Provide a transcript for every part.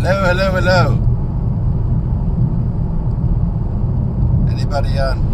Hello, hello, hello. Anybody on?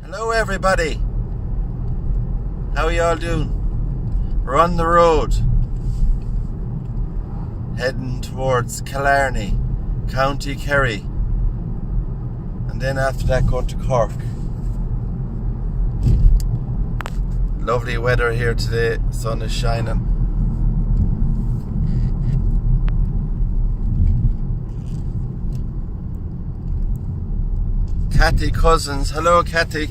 Hello everybody. How are you all doing? We're on the road heading towards Killarney, County Kerry, and then after that going to Cork. Lovely weather here today, sun is shining. Cathy Cousins, hello Cathy.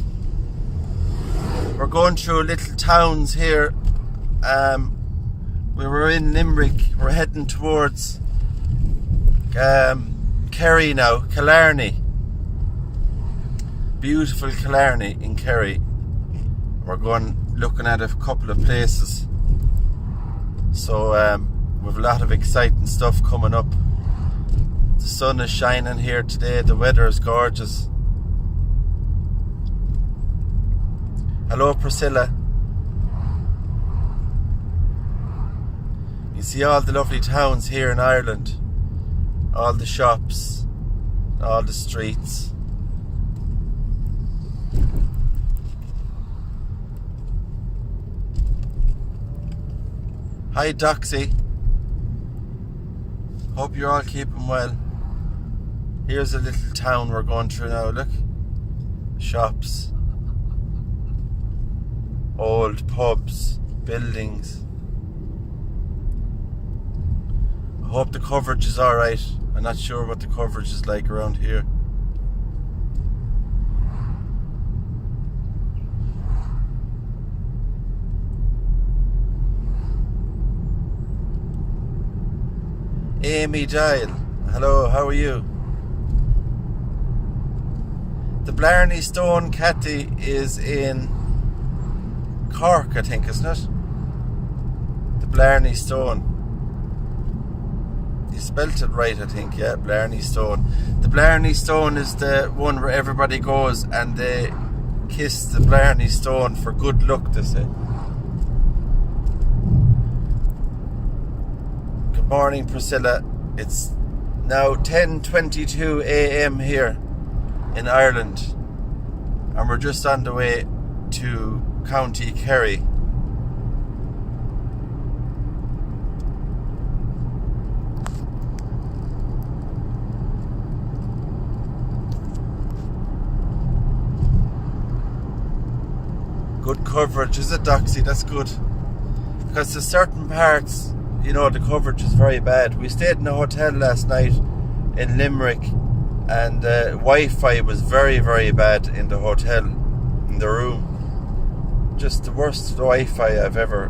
We're going through little towns here. We were in Limerick, we're heading towards Kerry now, Killarney. Beautiful Killarney in Kerry. We're going looking at a couple of places. So we've a lot of exciting stuff coming up. The sun is shining here today, the weather is gorgeous. Hello Priscilla. You see all the lovely towns here in Ireland. All the shops, all the streets. Hi Doxy. Hope you're all keeping well. Here's a little town we're going through now, look. Shops. Old pubs, buildings. I hope the coverage is alright. I'm not sure what the coverage is like around here. Amy Dial, hello, how are you? The Blarney Stone, Cathy, is in Cork, I think, isn't it? The Blarney Stone. You spelt it right, I think, yeah, Blarney Stone. The Blarney Stone is the one where everybody goes and they kiss the Blarney Stone for good luck, they say. Good morning, Priscilla. It's now 10:22 a.m. here in Ireland, and we're just on the way to County Kerry. Good coverage, is it, Doxy? That's good. Because there's certain parts, you know, the coverage is very bad. We stayed in a hotel last night in Limerick, and Wi-Fi was very, very bad in the hotel, in the room. Just the worst Wi-Fi I've ever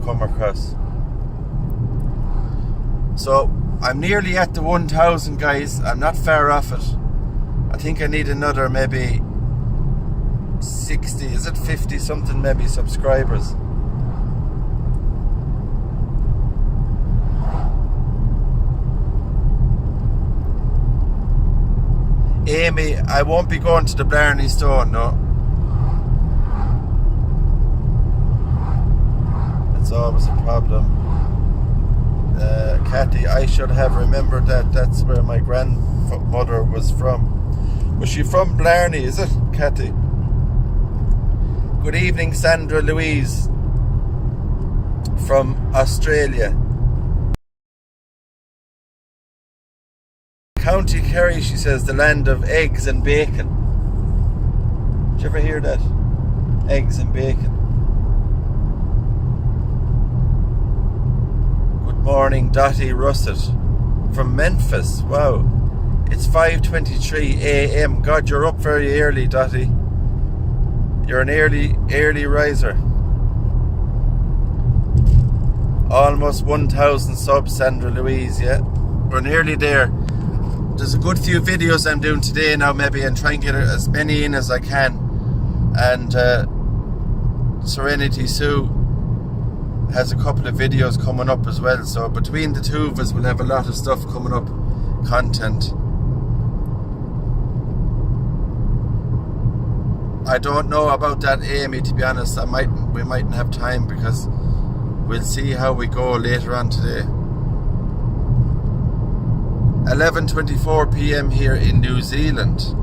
come across. So I'm nearly at the 1,000, guys. I'm not far off it. I think I need another maybe 60, is it 50 something maybe subscribers. Amy, I won't be going to the Blarney Stone, no. That's always a problem. Cathy, I should have remembered that. That's where my grandmother was from. Was she from Blarney, is it, Cathy? Good evening, Sandra Louise from Australia. County Kerry, she says, the land of eggs and bacon. Did you ever hear that? Eggs and bacon. Morning, Dottie Russet from Memphis. Wow. It's 5:23 a.m. God, you're up very early, Dottie. You're an early riser. Almost 1,000 subs, Sandra Louise, yeah. We're nearly there. There's a good few videos I'm doing today now, maybe, and try and get as many in as I can. And Serenity Sue has a couple of videos coming up as well. So between the two of us, we'll have a lot of stuff coming up, content. I don't know about that Amy, to be honest. We mightn't have time, because we'll see how we go later on today. 11:24 p.m. here in New Zealand.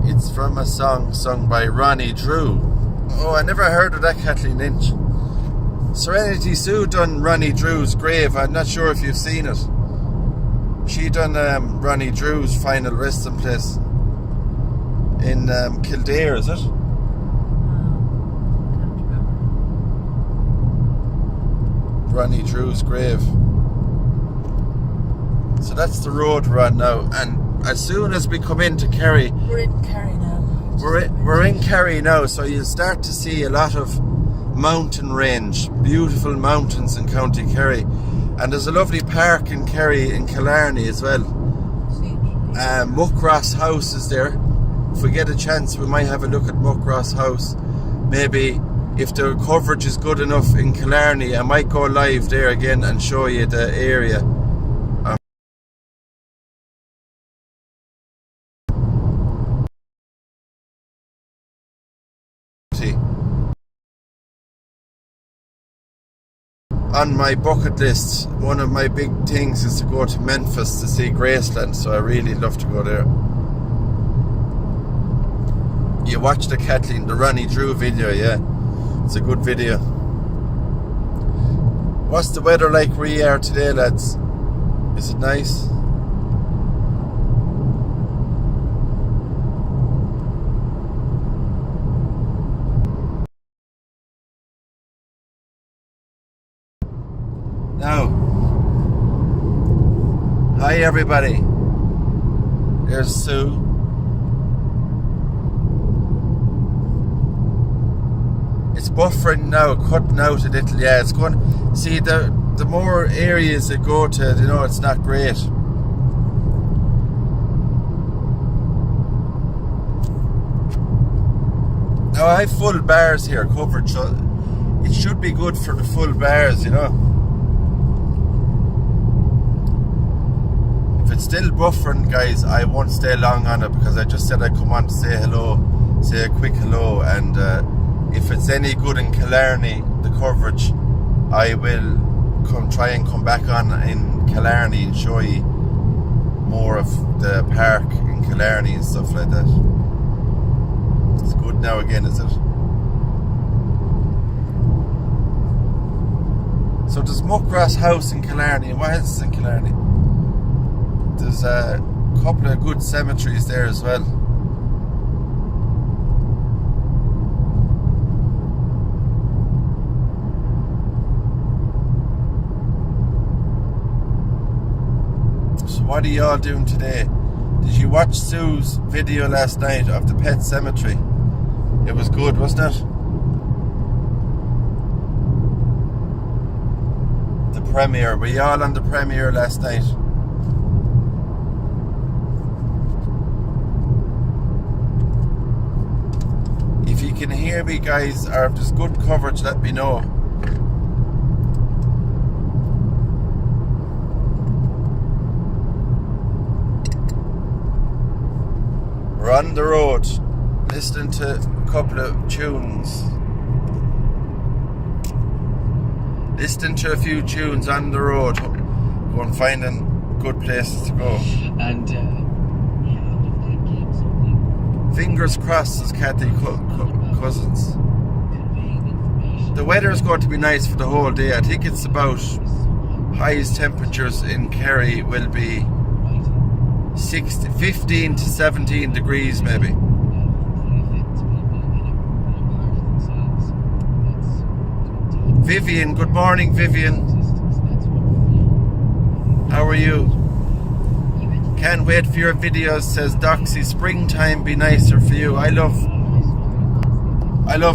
It's from a song sung by Ronnie Drew. Oh, I never heard of that, Kathleen Lynch. Serenity Sue done Ronnie Drew's grave. I'm not sure if you've seen it. She done Ronnie Drew's final resting place in Kildare, is it? Can't remember. Ronnie Drew's grave. So that's the road we're on now, and as soon as we come into Kerry, We're in Kerry now. we're in Kerry now, so you'll start to see a lot of mountain range, beautiful mountains in County Kerry, and there's a lovely park in Kerry in Killarney as well. Muckross House is there. If we get a chance, we might have a look at Muckross House. Maybe if the coverage is good enough in Killarney, I might go live there again and show you the area. On my bucket list, one of my big things is to go to Memphis to see Graceland, so I really love to go there. You watched the Kathleen, the Ronnie Drew video, yeah? It's a good video. What's the weather like where you are today, lads? Is it nice? Now, hi everybody. There's Sue. It's buffering now, cutting out a little. Yeah, it's going. See, the more areas it go to, you know, it's not great. Now I have full bars here covered, so it should be good for the full bars, you know. If it's still buffering, guys, I won't stay long on it, because I just said I'd come on to say hello, say a quick hello, and if it's any good in Killarney, the coverage, I will try and come back on in Killarney and show you more of the park in Killarney and stuff like that. It's good now again, is it? So there's Muckross House in Killarney, and what else is in Killarney? There's a couple of good cemeteries there as well. So what are y'all doing today? Did you watch Sue's video last night of the pet cemetery? It was good, wasn't it? The premiere. Were y'all on the premiere last night? If you can hear me, guys, or if there's good coverage, let me know. We're on the road, listening to a couple of tunes. Listening to a few tunes on the road, going finding good places to go. And Fingers crossed, says Kathy Cousins. The weather is going to be nice for the whole day. I think it's about highest temperatures in Kerry will be 15 to 17 degrees maybe. Vivian, good morning, Vivian. How are you? Can't wait for your videos, says Doxy. Springtime be nicer for you. I love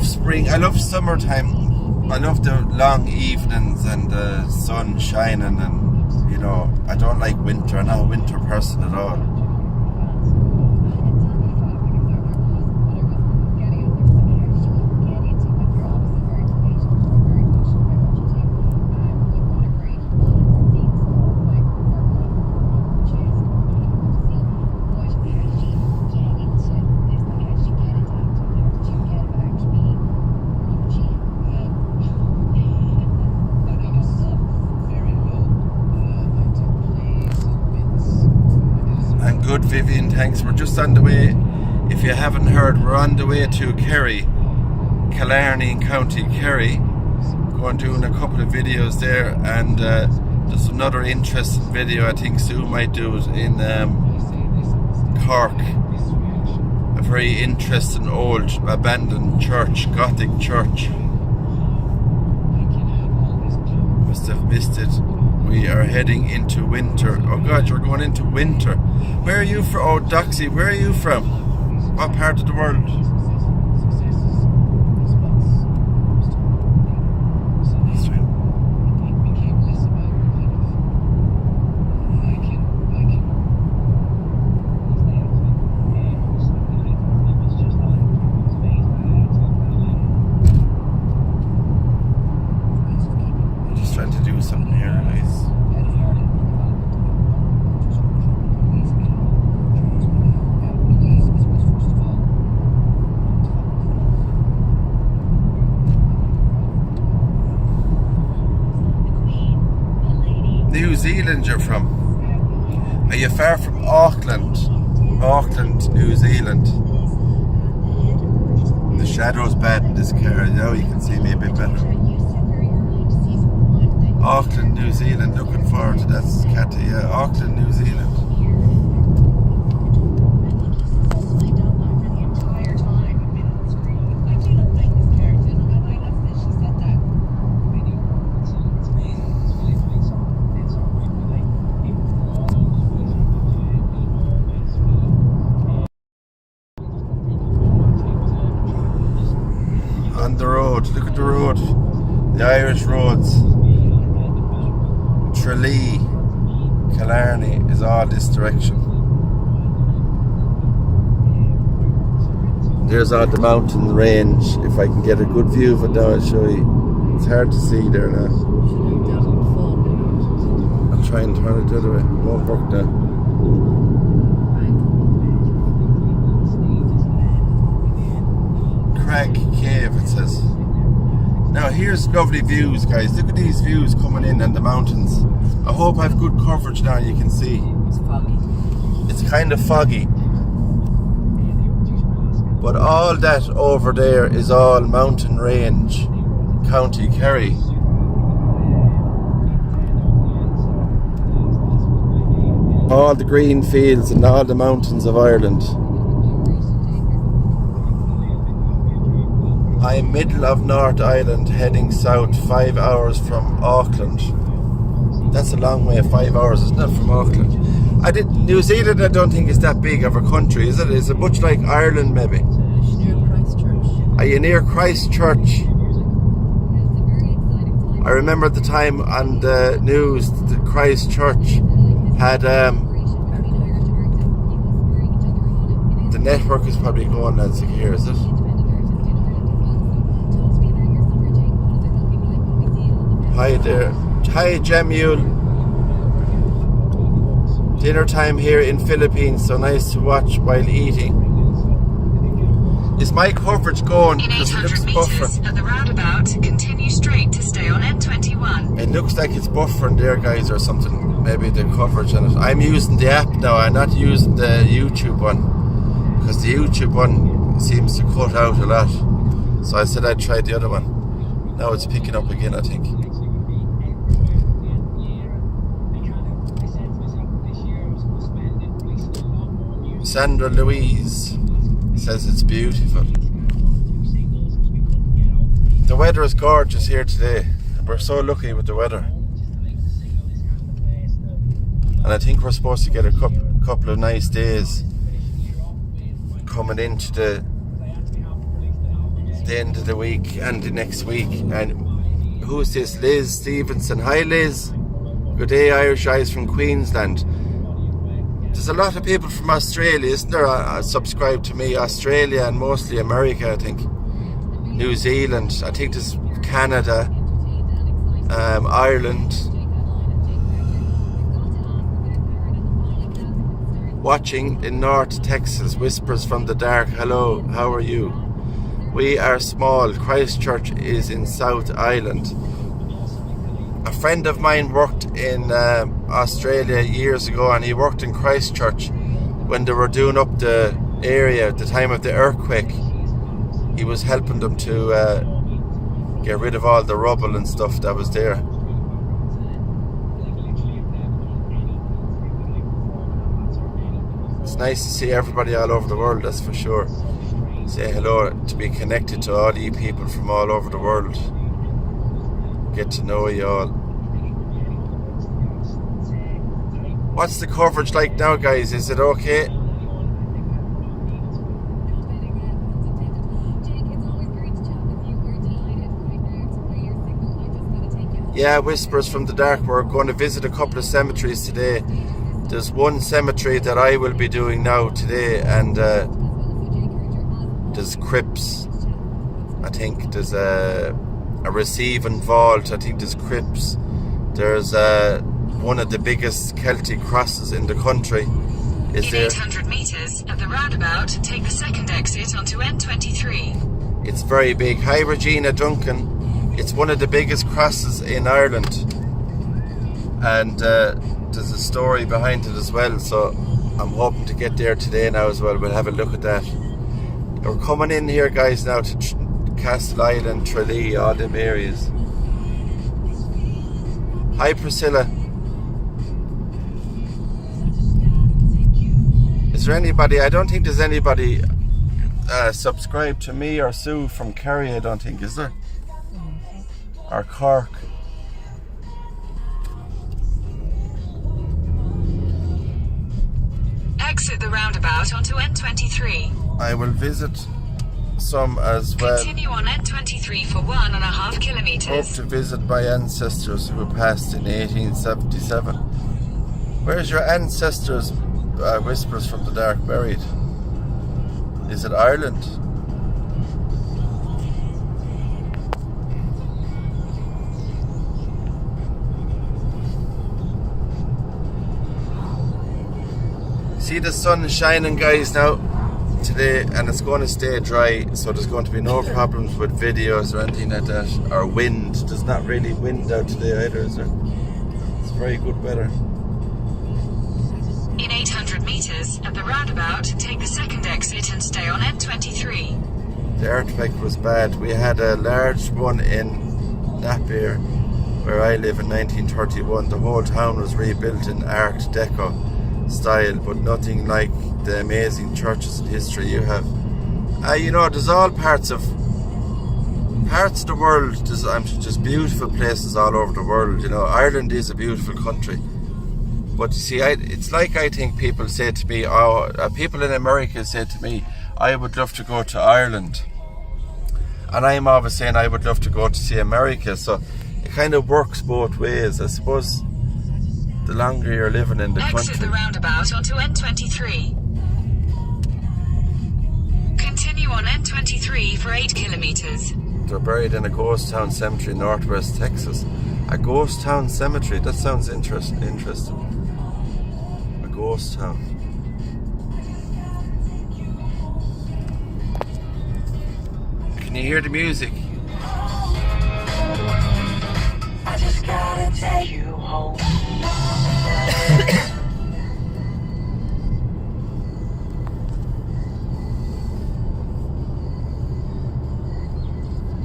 spring. I love summertime. I love the long evenings and the sun shining, and you know, I don't like winter. I'm not a winter person at all. Good, Vivian, thanks. We're just on the way. If you haven't heard, we're on the way to Kerry, Killarney in County Kerry. Going doing a couple of videos there, and there's another interesting video I think Sue might do it in Cork. A very interesting old abandoned church, Gothic church. Must have missed it. We are heading into winter. Oh God, you're going into winter. Where are you from? Oh, Doxy, where are you from? What part of the world? I'm just trying to do something here, guys. New Zealand you're from. Are you far from Auckland? Auckland, New Zealand. The shadow's bad in this car. Now you can see me a bit better. Auckland, New Zealand. Looking forward to that, Catty. Yeah, Auckland, New Zealand. On the road, look at the road, the Irish roads. Tralee, Killarney is all this direction. There's all the mountain range. If I can get a good view of it now, I'll show you. It's hard to see there now. I'll try and turn it the other way. It won't work now. Crag Cave, it says. Now here's lovely views, guys. Look at these views coming in and the mountains. I hope I have good coverage now, you can see. It's foggy. It's kind of foggy. But all that over there is all mountain range, County Kerry. All the green fields and all the mountains of Ireland. I'm middle of North Island, heading south 5 hours from Auckland. That's a long way, 5 hours, isn't it, from Auckland? New Zealand, I don't think is that big of a country, is it? Is it much like Ireland, maybe? It's near Christchurch. Are you near Christchurch? I remember at the time on the news that Christchurch had the network is probably going, lads, here, is it? Hi there. Hi, Jamul. Dinner time here in Philippines, so nice to watch while eating. Is my coverage going? Because it looks buffering. At the roundabout, continue straight to stay on N21. It looks like it's buffering there, guys, or something. Maybe the coverage on it. I'm using the app now. I'm not using the YouTube one, because the YouTube one seems to cut out a lot. So I said I'd try the other one. Now it's picking up again, I think. Sandra Louise says it's beautiful. The weather is gorgeous here today. we're so lucky with the weather. And I think we're supposed to get a couple of nice days coming into the end of the week and the next week. And who's this? Liz Stevenson. Hi Liz. Good day, Irish Eyes from Queensland. There's a lot of people from Australia, isn't there? Subscribe to me. Australia and mostly America, I think. New Zealand. I think there's Canada. Ireland. Watching in North Texas. Whispers from the dark. Hello, how are you? We are small. Christchurch is in South Island. A friend of mine worked in Australia years ago, and he worked in Christchurch when they were doing up the area at the time of the earthquake. He was helping them to get rid of all the rubble and stuff that was there. It's nice to see everybody all over the world, that's for sure. Say hello, to be connected to all you people from all over the world. Get to know you all. What's the coverage like now, guys? Is it okay? Yeah, Whispers from the Dark. We're going to visit a couple of cemeteries today. There's one cemetery that I will be doing now today, and there's crypts. I think there's a receiving vault. I think there's crypts. There's one of the biggest Celtic crosses in the country. In 800 metres at the roundabout, take the second exit onto N23. It's very big. Hi Regina Duncan. It's one of the biggest crosses in Ireland, and there's a story behind it as well, so I'm hoping to get there today now as well. We'll have a look at that. We're coming in here, guys, now to Castle Island, Tralee, all them areas. Hi Priscilla. Is there anybody, I don't think there's anybody subscribed to me or Sue from Kerry, I don't think, is there? Or Cork. Exit the roundabout onto N23. I will visit some as well. Continue on N23 for 1.5 kilometres. Hope to visit my ancestors who passed in 1877. Where's your ancestors, Whispers from the Dark, buried? Is it Ireland? See the sun shining, guys, now today, and it's going to stay dry, so there's going to be no problems with videos or anything like that, or wind. There's not really wind out today either, is there? It's very good weather. In 800 metres at the roundabout, take the second exit and stay on N23. The earthquake was bad. We had a large one in Napier, where I live, in 1931. The whole town was rebuilt in Art Deco style, but nothing like the amazing churches and history you have. You know, there's all parts of the world. There's just beautiful places all over the world. You know, Ireland is a beautiful country. But you see, it's like, I think people say to me, people in America say to me, I would love to go to Ireland. And I'm always saying I would love to go to see America. So it kind of works both ways, I suppose. The longer you're living in the country. Exit the roundabout onto N23. Continue on N23 for 8 kilometres. They're buried in a ghost town cemetery in northwest Texas. A ghost town cemetery? That sounds interesting. A ghost town. Can you hear the music? I just gotta take you home.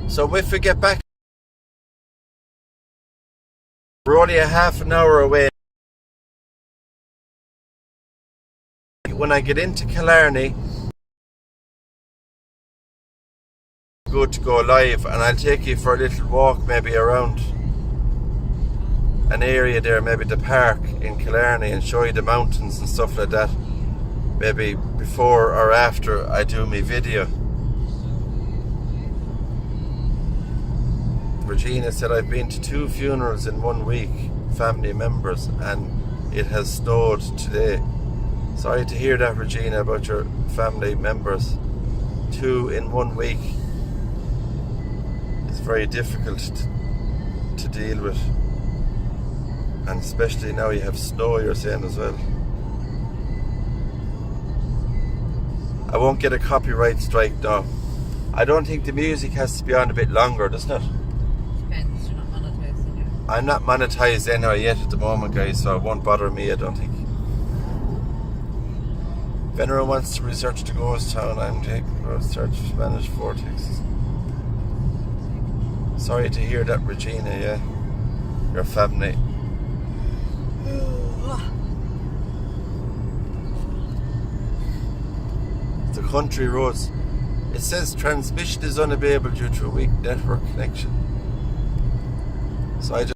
So if we get back, we're only a half an hour away. When I get into Killarney, good to go live, and I'll take you for a little walk, maybe around an area there, maybe the park in Killarney, and show you the mountains and stuff like that, maybe before or after I do my video. Regina said, I've been to 2 funerals in 1 week, family members, and it has snowed today. Sorry to hear that, Regina, about your family members. 2 in 1 week. It's very difficult to deal with. And especially now you have snow, you're saying, as well. I won't get a copyright strike now. I don't think the music has to be on a bit longer, doesn't it? Depends, you're not monetized anyway. I'm not monetized anyhow yet at the moment, guys, so it won't bother me, I don't think. If anyone wants to research the ghost town, I'm taking research Spanish vortex. Sorry to hear that, Regina, yeah. Your family. The country roads. It says transmission is unavailable due to a weak network connection. So I just...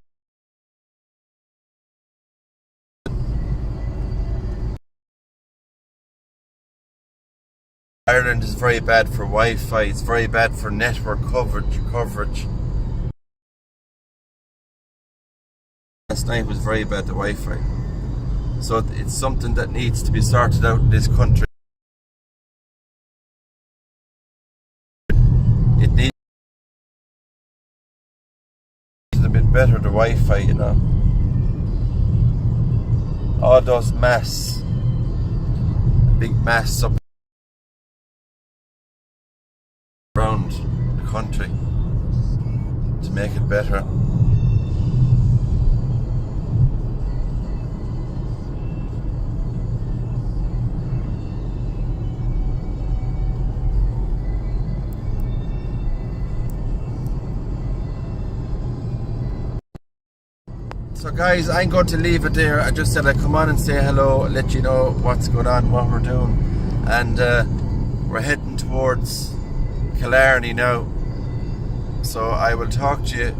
Ireland is very bad for Wi-Fi. It's very bad for network coverage. Last night was very bad, the Wi-Fi. So it's something that needs to be sorted out in this country. It needs a bit better, the Wi-Fi, you know. All those masts, big masts up around the country to make it better. So guys, I'm going to leave it there. I just said I'd come on and say hello, let you know what's going on, what we're doing. And we're heading towards Killarney now. So I will talk to you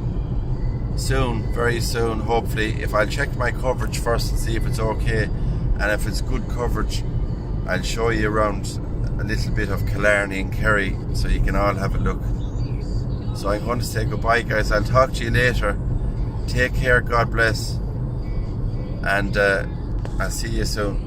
soon, very soon, hopefully. If I'll check my coverage first and see if it's okay. And if it's good coverage, I'll show you around a little bit of Killarney and Kerry so you can all have a look. So I'm going to say goodbye, guys. I'll talk to you later. Take care, God bless, and I'll see you soon.